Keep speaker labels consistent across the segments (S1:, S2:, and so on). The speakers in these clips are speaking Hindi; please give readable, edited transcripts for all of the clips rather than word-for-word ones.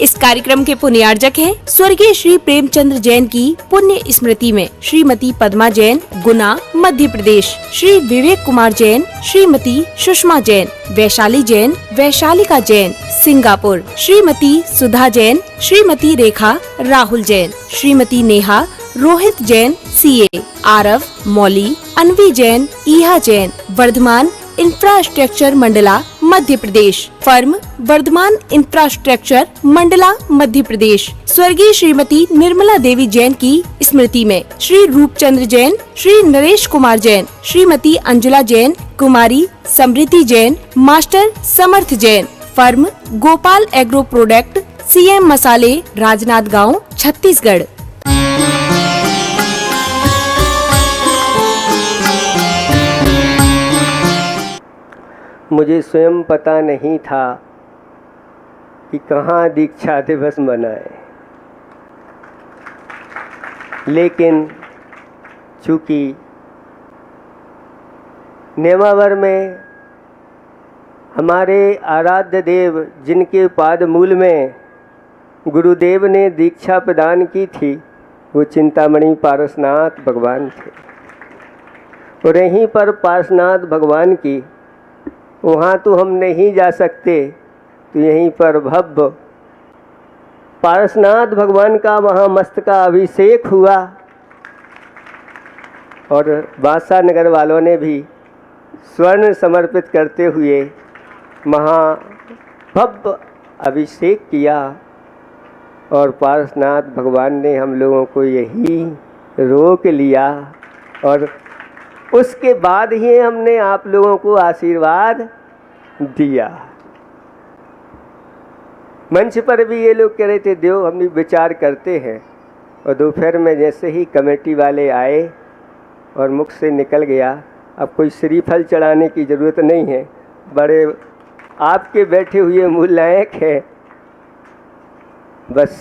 S1: इस कार्यक्रम के पुण्यार्जक हैं स्वर्गीय श्री प्रेमचंद्र जैन की पुण्य स्मृति में श्रीमती पद्मा जैन, गुना, मध्य प्रदेश, श्री विवेक कुमार जैन, श्रीमती सुषमा जैन, वैशाली जैन, वैशालिका जैन, सिंगापुर, श्रीमती सुधा जैन, श्रीमती रेखा, राहुल जैन, श्रीमती नेहा, रोहित जैन, सीए, आरव, मौली, अनवी जैन, ईहा Jain, Varthaman infrastructure Mandla, Madhya Pradesh, firm Varthaman infrastructure Mandla, Madhya Pradesh, स्वर्गीय श्रीमती निर्मला देवी जैन की स्मृति में श्री रूपचंद्र जैन, श्री नरेश कुमार जैन, श्रीमती अंजुला जैन, कुमारी समृद्धि Jain, master Samarth Jain, firm Gopal agro product, CM मसाले, राजनांदगांव, छत्तीसगढ़।
S2: मुझे स्वयं पता नहीं था कि कहाँ दीक्षा दिवस मनाए, लेकिन चूँकि नेमावर में हमारे आराध्य देव जिनके पाद मूल में गुरुदेव ने दीक्षा प्रदान की थी, वो चिंतामणि पारसनाथ भगवान थे। और यहीं पर पारसनाथ भगवान की, वहाँ तो हम नहीं जा सकते, तो यहीं पर भव्य पारसनाथ भगवान का वहाँ मस्तका अभिषेक हुआ और बादशाह नगर वालों ने भी स्वर्ण समर्पित करते हुए महाभव्य अभिषेक किया। और पारसनाथ भगवान ने हम लोगों को यही रोक लिया और उसके बाद ही हमने आप लोगों को आशीर्वाद दिया। मंच पर भी ये लोग कह रहे थे देव हम भी विचार करते हैं, और दोपहर में जैसे ही कमेटी वाले आए और मुख से निकल गया, अब कोई श्रीफल चढ़ाने की ज़रूरत नहीं है, बड़े आपके बैठे हुए मूल लायक है। बस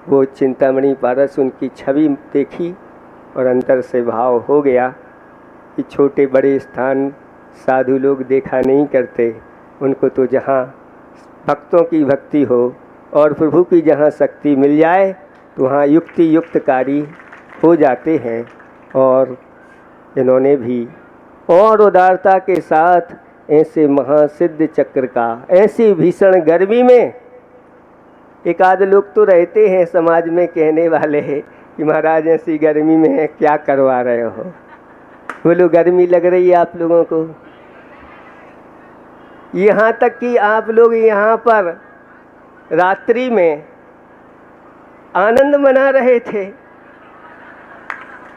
S2: वो चिंतामणि पारस उनकी छवि देखी और अंतर से भाव हो गया कि छोटे बड़े स्थान साधु लोग देखा नहीं करते, उनको तो जहाँ भक्तों की भक्ति हो और प्रभु की जहाँ शक्ति मिल जाए तो वहाँ युक्ति युक्तकारी हो जाते हैं। और इन्होंने भी और उदारता के साथ ऐसे महासिद्ध चक्र का, ऐसी भीषण गर्मी में, एक आध लोग तो रहते हैं समाज में कहने वाले हैं कि महाराज ऐसी गर्मी में है क्या करवा रहे हो, बोलो गर्मी लग रही है आप लोगों को। यहाँ तक कि आप लोग यहाँ पर रात्रि में आनंद मना रहे थे,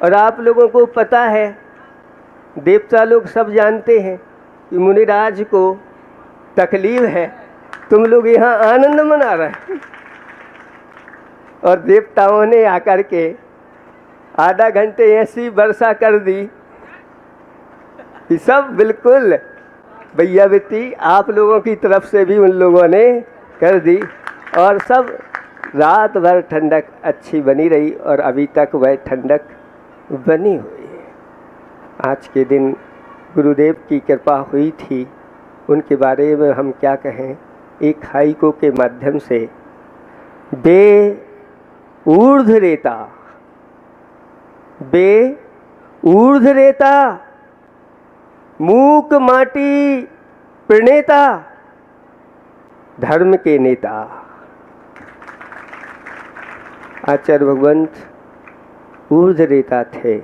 S2: और आप लोगों को पता है, देवता लोग सब जानते हैं कि मुनिराज को तकलीफ है, तुम लोग यहाँ आनंद मना रहे हैं। और देवताओं ने आकर के आधा घंटे ऐसी वर्षा कर दी कि सब बिल्कुल भैया बेटी आप लोगों की तरफ से भी उन लोगों ने कर दी, और सब रात भर ठंडक अच्छी बनी रही और अभी तक वह ठंडक बनी हुई है। आज के दिन गुरुदेव की कृपा हुई थी, उनके बारे में हम क्या कहें। एक हाइको के माध्यम से बे ऊर्ध रेता, बे ऊर्ध रेता, मूक माटी प्रणेता, धर्म के नेता। आचार्य भगवंत ऊर्ध रेता थे।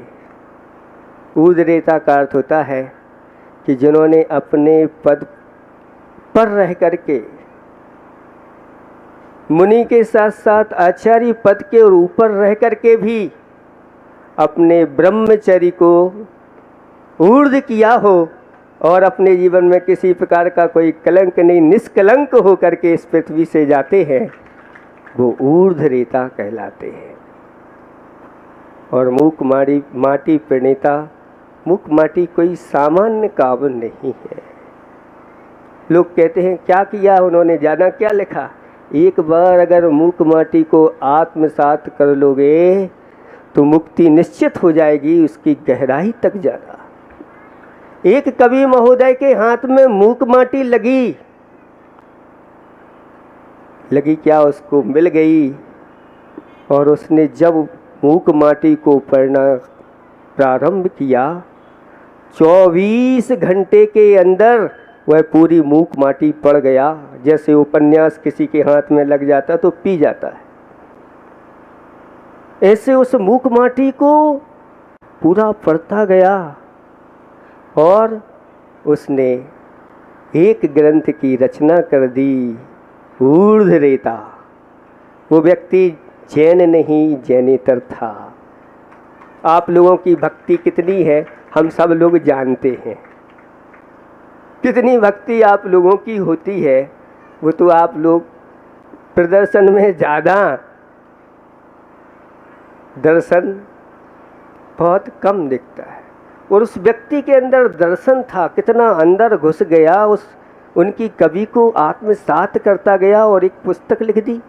S2: ऊर्ध रेता का अर्थ होता है कि जिन्होंने अपने पद पर रह करके मुनि के साथ साथ आचार्य पद के और ऊपर रह करके भी अपने ब्रह्मचर्य को ऊर्ध्व किया हो और अपने जीवन में किसी प्रकार का कोई कलंक नहीं, निष्कलंक हो करके इस पृथ्वी से जाते हैं, वो ऊर्ध्व रेता कहलाते हैं। और मूक माटी प्रणेता, मूक माटी कोई सामान्य काम नहीं है। लोग कहते हैं क्या किया उन्होंने, जाना क्या लिखा। एक बार अगर मूक माटी को आत्मसात कर लोगे तो मुक्ति निश्चित हो जाएगी, उसकी गहराई तक जाना। एक कवि महोदय के हाथ में मूक माटी लगी, लगी क्या उसको मिल गई, और उसने जब मूक माटी को पढ़ना प्रारंभ किया, 24 घंटे के अंदर वह पूरी मूक माटी पड़ गया। जैसे उपन्यास किसी के हाथ में लग जाता तो पी जाता है, ऐसे उस मूक माटी को पूरा पढ़ता गया और उसने एक ग्रंथ की रचना कर दी, ऊर्ध्वरेता। वो व्यक्ति जैन नहीं जैनेतर था। आप लोगों की भक्ति कितनी है हम सब लोग जानते हैं, कितनी भक्ति आप लोगों की होती है वो तो आप लोग प्रदर्शन में ज़्यादा, दर्शन बहुत कम दिखता है। और उस व्यक्ति के अंदर दर्शन था, कितना अंदर घुस गया, उस उनकी कवि को आत्मसात करता गया और एक पुस्तक लिख दी।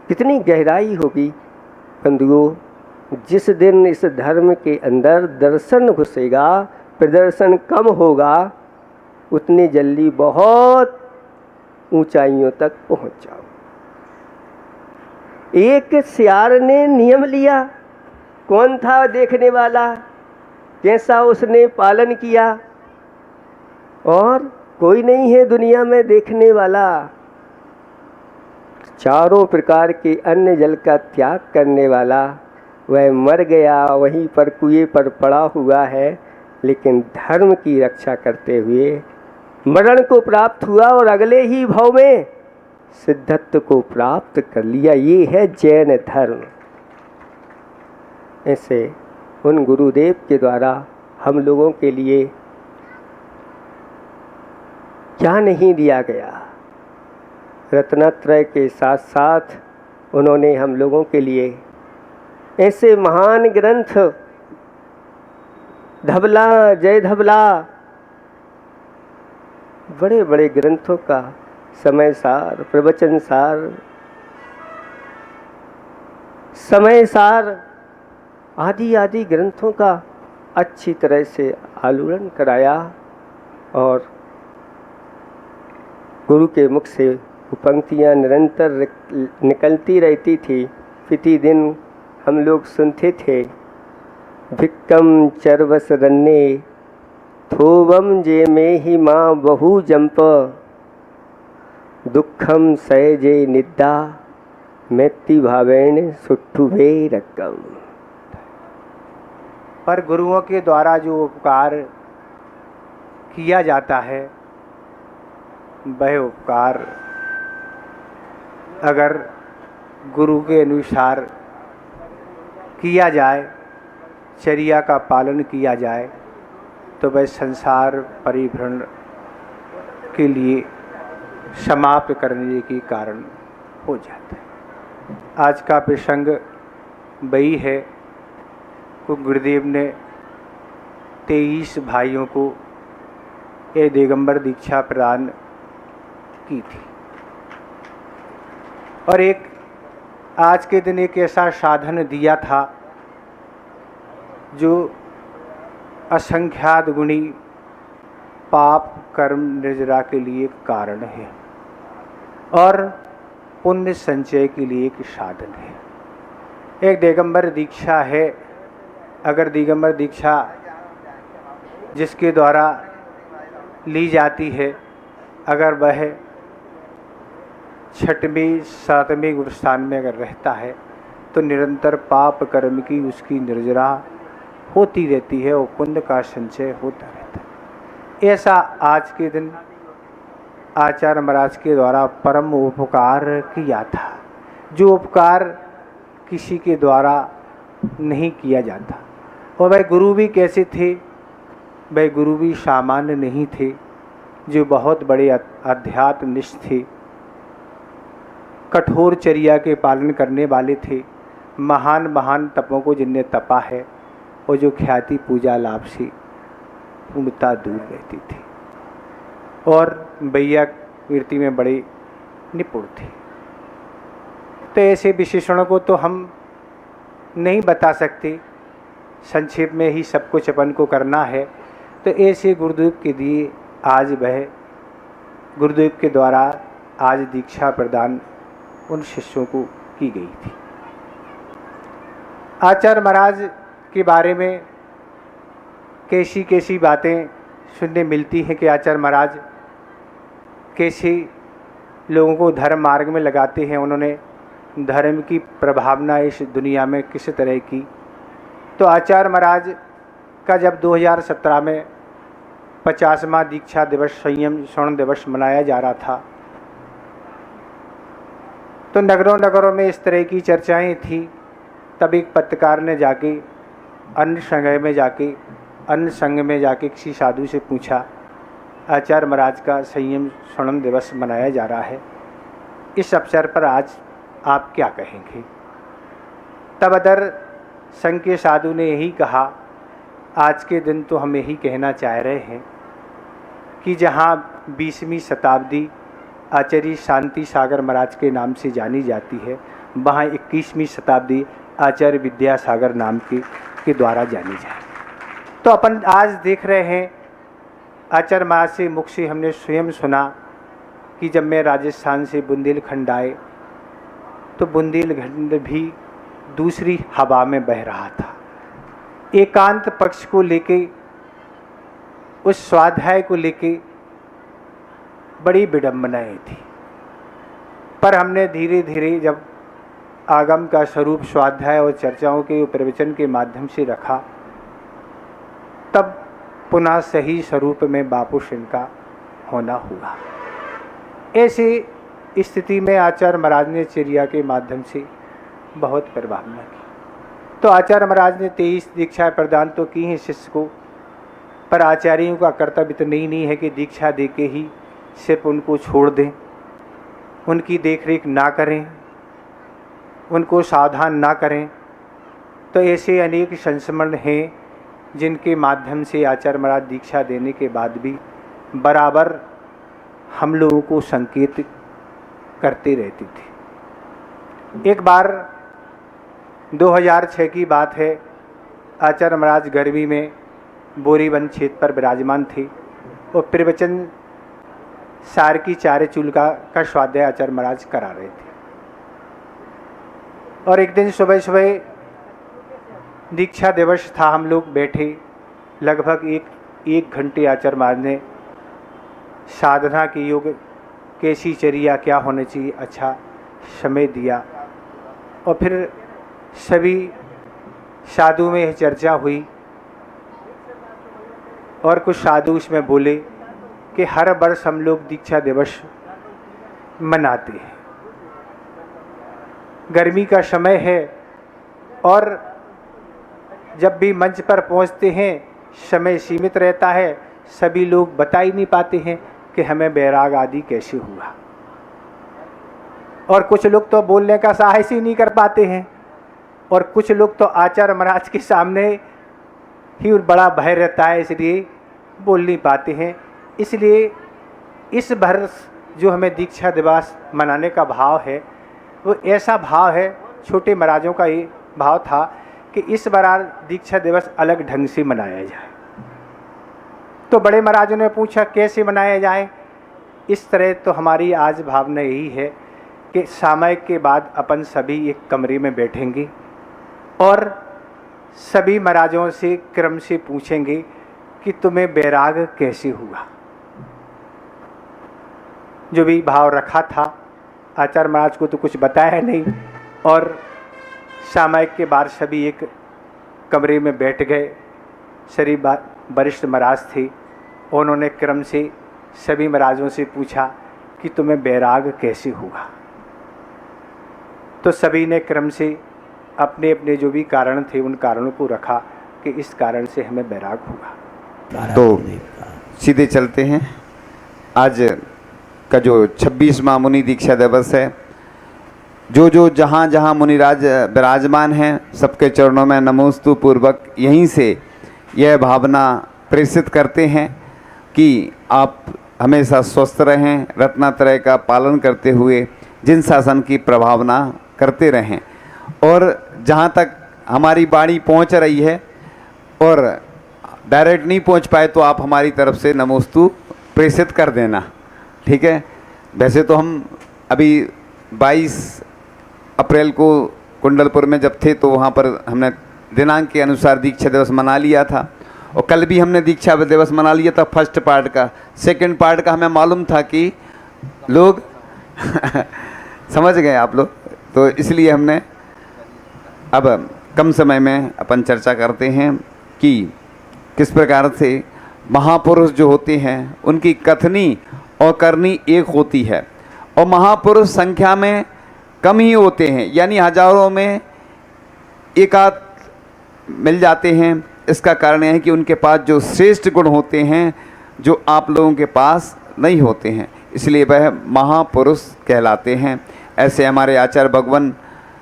S2: कितनी गहराई होगी बंधुओं। जिस दिन इस धर्म के अंदर दर्शन घुसेगा, प्रदर्शन कम होगा, उतनी जल्दी बहुत ऊंचाइयों तक पहुंच जाओ। एक सियार ने नियम लिया, कौन था देखने वाला, कैसा उसने पालन किया, और कोई नहीं है दुनिया में देखने वाला। चारों प्रकार के अन्न जल का त्याग करने वाला वह मर गया, वहीं पर कुएं पर पड़ा हुआ है, लेकिन धर्म की रक्षा करते हुए मरण को प्राप्त हुआ और अगले ही भाव में सिद्धत्व को प्राप्त कर लिया। ये है जैन धर्म। ऐसे उन गुरुदेव के द्वारा हम लोगों के लिए क्या नहीं दिया गया। रत्नत्रय के साथ साथ उन्होंने हम लोगों के लिए ऐसे महान ग्रंथ, धबला, जय धबला, बड़े बड़े ग्रंथों का समय सार, प्रवचन सार, समय सार आदि आदि ग्रंथों का अच्छी तरह से आलूरण कराया और गुरु के मुख से वो पंक्तियाँ निरंतर निकलती रहती थी। प्रतिदिन हम लोग सुनते थे, भिक्कम चरवस रन्ने थोवम जे में ही माँ बहु जंप, दुखम सहजे निद्दा मैत्ती भावेण सुट्ठुभे रक्कम।
S3: पर गुरुओं के द्वारा जो उपकार किया जाता है, वह उपकार अगर गुरु के अनुसार किया जाए, चर्या का पालन किया जाए, तो वह संसार परिभ्रमण के लिए समाप्त करने के कारण हो जाता है। आज का प्रसंग वही है कि गुरुदेव ने 23 भाइयों को ये दिगंबर दीक्षा प्रदान की थी, और एक आज के दिन एक ऐसा साधन दिया था जो असंख्यात गुणी पाप कर्म निर्जरा के लिए कारण है और पुण्य संचय के लिए एक साधन है। एक दिगंबर दीक्षा है। अगर दिगंबर दीक्षा जिसके द्वारा ली जाती है, अगर वह 6वें 7वें गुरुस्थान में अगर रहता है तो निरंतर पाप कर्म की उसकी निर्जरा होती रहती है और पुण्य का संचय होता रहता है। ऐसा आज के दिन आचार्य महाराज के द्वारा परम उपकार किया था, जो उपकार किसी के द्वारा नहीं किया जाता। और वह गुरु भी कैसे थे? वह गुरु भी सामान्य नहीं थे, जो बहुत बड़े अध्यात्मनिष्ठ थे, कठोर चर्या के पालन करने वाले थे, महान महान तपों को जिनने तपा है, और जो ख्याति पूजा लाभ से पूर्णता दूर रहती थी और भैया कीर्ति में बड़े निपुण थे। तो ऐसे विशेषणों को तो हम नहीं बता सकते, संक्षेप में ही सब कुछ अपन को करना है। तो ऐसे गुरुदेव के दिए आज वह गुरुदेव के द्वारा आज दीक्षा प्रदान उन शिष्यों को की गई थी। आचार्य महाराज के बारे में कैसी कैसी बातें सुनने मिलती हैं कि आचार्य महाराज कैसे लोगों को धर्म मार्ग में लगाते हैं। उन्होंने धर्म की प्रभावना इस दुनिया में किस तरह की, तो आचार्य महाराज का जब 2017 में 50वां दीक्षा दिवस संयम स्वर्ण दिवस मनाया जा रहा था, तो नगरों नगरों में इस तरह की चर्चाएं थी। तब एक पत्रकार ने जाके अन्य संघ में जाके किसी साधु से पूछा, आचार्य महाराज का संयम स्वर्ण दिवस मनाया जा रहा है, इस अवसर पर आज आप क्या कहेंगे? तब अदर संघ के साधु ने यही कहा, आज के दिन तो हम यही कहना चाह रहे हैं कि जहाँ 20वीं शताब्दी आचार्य शांति सागर महाराज के नाम से जानी जाती है, वहाँ 21वीं शताब्दी आचार्य विद्यासागर नाम के द्वारा जानी जाए। तो अपन आज देख रहे हैं, आचार्य महाराज से मुख से हमने स्वयं सुना कि जब मैं राजस्थान से बुंदेलखंड आए तो बुंदेलखंड भी दूसरी हवा में बह रहा था। एकांत पक्ष को लेके, उस स्वाध्याय को लेके बड़ी विडंबनाएं थी, पर हमने धीरे धीरे जब आगम का स्वरूप स्वाध्याय और चर्चाओं के प्रवचन के माध्यम से रखा, तब पुनः सही स्वरूप में वापस इनका होना हुआ। ऐसी स्थिति में आचार्य महाराज ने चर्या के माध्यम से बहुत प्रभावना की। तो आचार्य महाराज ने 23 दीक्षा प्रदान तो की हैं शिष्य को, पर आचार्यों का कर्तव्य तो नहीं है कि दीक्षा दे के ही सिर्फ उनको छोड़ दें, उनकी देखरेख ना करें, उनको सावधान ना करें। तो ऐसे अनेक संस्मरण हैं जिनके माध्यम से आचार्य महाराज दीक्षा देने के बाद भी बराबर हम लोगों को संकेत करते रहती थी। एक बार 2006 की बात है, आचार्य महाराज गर्मी में बोरीबंद क्षेत्र पर विराजमान थे और प्रवचन सार की चारे चूल का स्वाध्याय आचार्य महाराज करा रहे थे। और एक दिन सुबह सुबह दीक्षा दिवस था, हम लोग बैठे लगभग एक घंटे आचार्य महाराज ने साधना की, योग कैसी चर्या क्या होनी चाहिए, अच्छा समय दिया। और फिर सभी साधु में यह चर्चा हुई और कुछ साधु इसमें बोले कि हर वर्ष हम लोग दीक्षा दिवस मनाते हैं, गर्मी का समय है और जब भी मंच पर पहुंचते हैं समय सीमित रहता है, सभी लोग बता ही नहीं पाते हैं कि हमें बैराग आदि कैसे हुआ। और कुछ लोग तो बोलने का साहस ही नहीं कर पाते हैं और कुछ लोग तो आचार्य महाराज के सामने ही बड़ा भय रहता है, इसलिए बोल नहीं पाते हैं। इसलिए इस वर्ष जो हमें दीक्षा दिवस मनाने का भाव है वो ऐसा भाव है, छोटे महाराजों का ये भाव था कि इस बार दीक्षा दिवस अलग ढंग से मनाया जाए। तो बड़े महाराजों ने पूछा कैसे मनाया जाए। इस तरह तो हमारी आज भावना यही है कि सामयिक के बाद अपन सभी एक कमरे में बैठेंगे और सभी महाराजों से क्रम से पूछेंगे कि तुम्हें बैराग कैसे हुआ। जो भी भाव रखा था, आचार्य महाराज को तो कुछ बताया नहीं और सामयिक के बाद सभी एक कमरे में बैठ गए। सभी वरिष्ठ महाराज थे, उन्होंने क्रम से सभी महाराजों से पूछा कि तुम्हें बैराग कैसे हुआ। तो सभी ने क्रम से अपने अपने जो भी कारण थे उन कारणों को रखा कि इस कारण से हमें बैराग हुआ।
S4: तो सीधे चलते हैं। आज का जो 26वां मुनि दीक्षा दिवस है, जो जहाँ जहाँ मुनिराज विराजमान हैं सबके चरणों में नमोस्तु पूर्वक यहीं से यह भावना प्रेषित करते हैं कि आप हमेशा स्वस्थ रहें, रत्नात्रय का पालन करते हुए जिन शासन की प्रभावना करते रहें। और जहाँ तक हमारी वाणी पहुँच रही है और डायरेक्ट नहीं पहुँच पाए तो आप हमारी तरफ से नमोस्तु प्रेषित कर देना, ठीक है। वैसे तो हम अभी 22 अप्रैल को कुंडलपुर में जब थे तो वहाँ पर हमने दिनांक के अनुसार दीक्षा दिवस मना लिया था, और कल भी हमने दीक्षा दिवस मना लिया था फर्स्ट पार्ट का। सेकंड पार्ट का हमें मालूम था कि लोग समझ गए आप लोग, तो इसलिए हमने अब कम समय में अपन चर्चा करते हैं कि किस प्रकार से महापुरुष जो होते हैं उनकी कथनी और करनी एक होती है, और महापुरुष संख्या में कम ही होते हैं, यानी हजारों में एक आध मिल जाते हैं। इसका कारण यह है कि उनके पास जो श्रेष्ठ गुण होते हैं जो आप लोगों के पास नहीं होते हैं, इसलिए वह महापुरुष कहलाते हैं। ऐसे हमारे आचार्य भगवान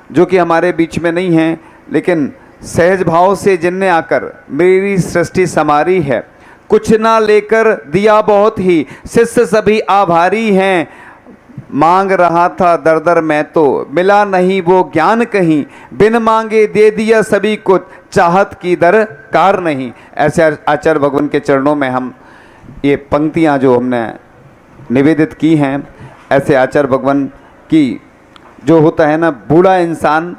S4: जो कि हमारे बीच में नहीं हैं, लेकिन सहज भाव से जिनने आकर मेरी सृष्टि संवारी है, कुछ ना लेकर दिया बहुत ही, शिष्य सभी आभारी हैं। मांग रहा था दर दर मैं तो, मिला नहीं वो ज्ञान कहीं, बिन मांगे दे दिया सभी कुछ, चाहत की दरकार नहीं। ऐसे आचार्य भगवान के चरणों में हम ये पंक्तियाँ जो हमने निवेदित की हैं, ऐसे आचार्य भगवान की जो होता है ना, बूढ़ा इंसान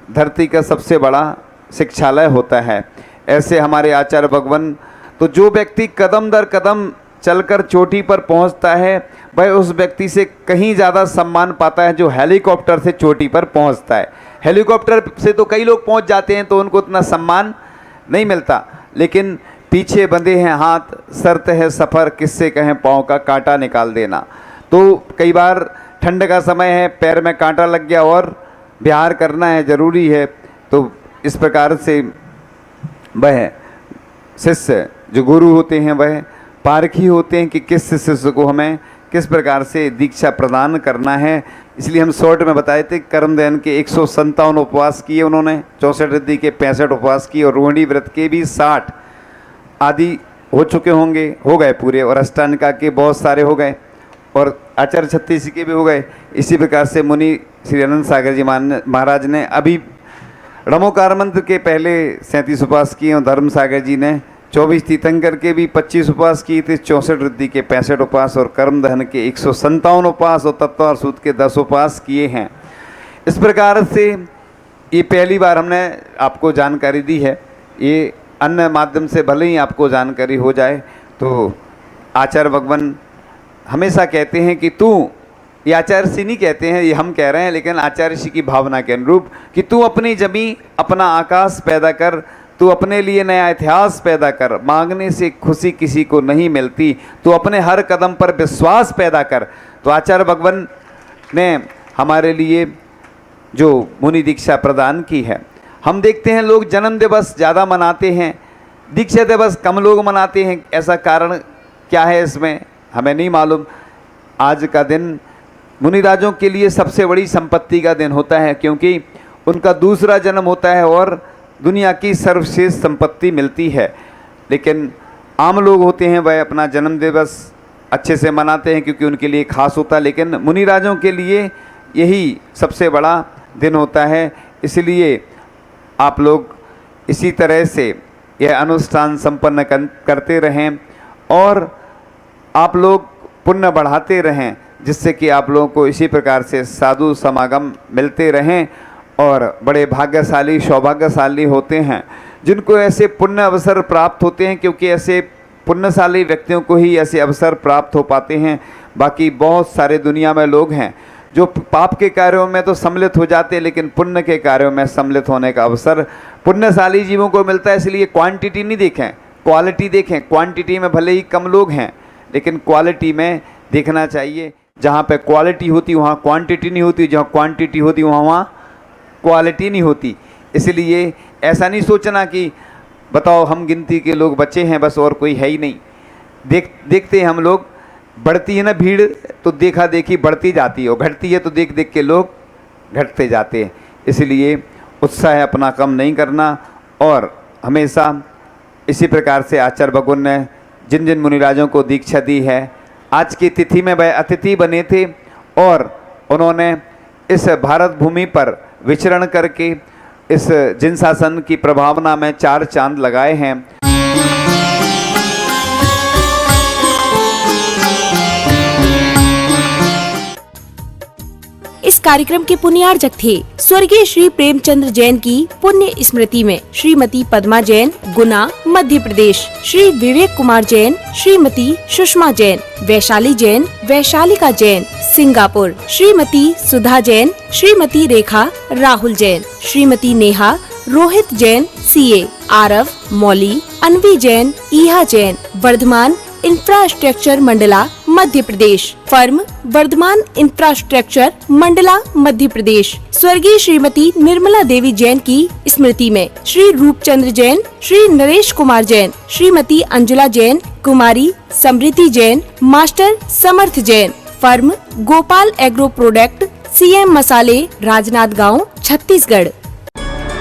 S4: धरती का सबसे बड़ा शिक्षालय होता है। ऐसे हमारे आचार्य भगवान, तो जो व्यक्ति कदम दर कदम चलकर चोटी पर पहुंचता है वह उस व्यक्ति से कहीं ज़्यादा सम्मान पाता है जो हेलीकॉप्टर से चोटी पर पहुंचता है। हेलीकॉप्टर से तो कई लोग पहुंच जाते हैं तो उनको उतना सम्मान नहीं मिलता, लेकिन पीछे बंधे हैं हाथ, शर्त है सफ़र, किससे कहें पाँव का कांटा निकाल देना। तो कई बार ठंड का समय है, पैर में कांटा लग गया और बिहार करना है, ज़रूरी है। तो इस प्रकार से वह शिष्य जो गुरु होते हैं वह पारखी होते हैं कि किस शिष्य को हमें किस प्रकार से दीक्षा प्रदान करना है। इसलिए हम शॉर्ट में बताए थे, कर्मदहन के 157 उपवास किए उन्होंने, 64 रिद्धि के 65 उपवास किए, और रोहिणी व्रत के भी 60 आदि हो चुके होंगे, हो गए पूरे, और अष्टांगिका के बहुत सारे हो गए, और आचार्य छत्तीस के भी हो गए। इसी प्रकार से मुनि श्री अनंत सागर जी महाराज ने अभी रमोकार मंत्र के पहले 37 उपवास किए, और धर्म सागर जी ने 24 तीर्थंकर के भी 25 उपवास किए थे, 64 रिद्धि के 65 उपवास, और कर्म दहन के 157 उपवास, और तत्वार सूत के 10 उपवास किए हैं। इस प्रकार से ये पहली बार हमने आपको जानकारी दी है। ये अन्य माध्यम से भले ही आपको जानकारी हो जाए, तो आचार्य भगवान हमेशा कहते हैं कि तू, ये आचार्य ऋषि नहीं कहते हैं, ये हम कह रहे हैं, लेकिन आचार्य ऋषि की भावना के अनुरूप, कि तू अपनी जमी अपना आकाश पैदा कर, तू अपने लिए नया इतिहास पैदा कर, मांगने से खुशी किसी को नहीं मिलती, तू अपने हर कदम पर विश्वास पैदा कर। तो आचार्य भगवान ने हमारे लिए जो मुनि दीक्षा प्रदान की है। हम देखते हैं लोग जन्म दिवस ज़्यादा मनाते हैं, दीक्षा दिवस कम लोग मनाते हैं। ऐसा कारण क्या है इसमें हमें नहीं मालूम। आज का दिन मुनिराजों के लिए सबसे बड़ी संपत्ति का दिन होता है, क्योंकि उनका दूसरा जन्म होता है और दुनिया की सर्वश्रेष्ठ संपत्ति मिलती है। लेकिन आम लोग होते हैं वह अपना जन्म दिवस अच्छे से मनाते हैं क्योंकि उनके लिए खास होता है, लेकिन मुनिराजों के लिए यही सबसे बड़ा दिन होता है। इसलिए आप लोग इसी तरह से यह अनुष्ठान संपन्न करते रहें और आप लोग पुण्य बढ़ाते रहें, जिससे कि आप लोगों को इसी प्रकार से साधु समागम मिलते रहें और बड़े भाग्यशाली सौभाग्यशाली होते हैं जिनको ऐसे पुण्य अवसर प्राप्त होते हैं, क्योंकि ऐसे पुण्यशाली व्यक्तियों को ही ऐसे अवसर प्राप्त हो पाते हैं। बाकी बहुत सारे दुनिया में लोग हैं जो पाप के कार्यों में तो सम्मिलित हो जाते हैं, लेकिन पुण्य के कार्यों में सम्मिलित होने का अवसर पुण्यशाली जीवों को मिलता है। इसलिए क्वांटिटी नहीं देखें, क्वालिटी देखें। क्वांटिटी में भले ही कम लोग हैं, लेकिन क्वालिटी में देखना चाहिए। जहाँ पे क्वालिटी होती वहाँ क्वांटिटी नहीं होती, जहाँ क्वांटिटी होती वहाँ क्वालिटी नहीं होती। इसलिए ऐसा नहीं सोचना कि बताओ हम गिनती के लोग बचे हैं बस और कोई है ही नहीं। देखते हैं हम लोग, बढ़ती है ना भीड़ तो देखा देखी बढ़ती जाती है, और घटती है तो देख देख के लोग घटते जाते हैं। इसलिए उत्साह अपना कम नहीं करना, और हमेशा इसी प्रकार से आचार्य भगवान ने जिन जिन मुनिराजों को दीक्षा दी है, आज की तिथि में वह अतिथि बने थे और उन्होंने इस भारत भूमि पर विचरण करके इस जिन शासन की प्रभावना में 4 चांद लगाए हैं।
S1: कार्यक्रम के पुण्यार्जक थे। स्वर्गीय श्री प्रेमचंद्र जैन की पुण्य स्मृति में श्रीमती पद्मा जैन, गुना, मध्य प्रदेश, श्री विवेक कुमार जैन, श्रीमती सुषमा जैन, वैशाली जैन, वैशालिका जैन, सिंगापुर, श्रीमती सुधा जैन, श्रीमती रेखा, राहुल जैन, श्रीमती नेहा, रोहित जैन, सीए, आरव, मौली, अनवी जैन, ईहा Jain, Varthaman infrastructure Mandla, Madhya Pradesh, firm Varthaman infrastructure Mandla, Madhya Pradesh. स्वर्गीय श्रीमती निर्मला देवी जैन की स्मृति में श्री रूपचंद्र जैन, श्री नरेश कुमार जैन, श्रीमती अंजुला जैन, कुमारी समृद्धि Jain, master Samarth Jain, firm Gopal agro product, CM मसाले, राजनांदगांव, छत्तीसगढ़।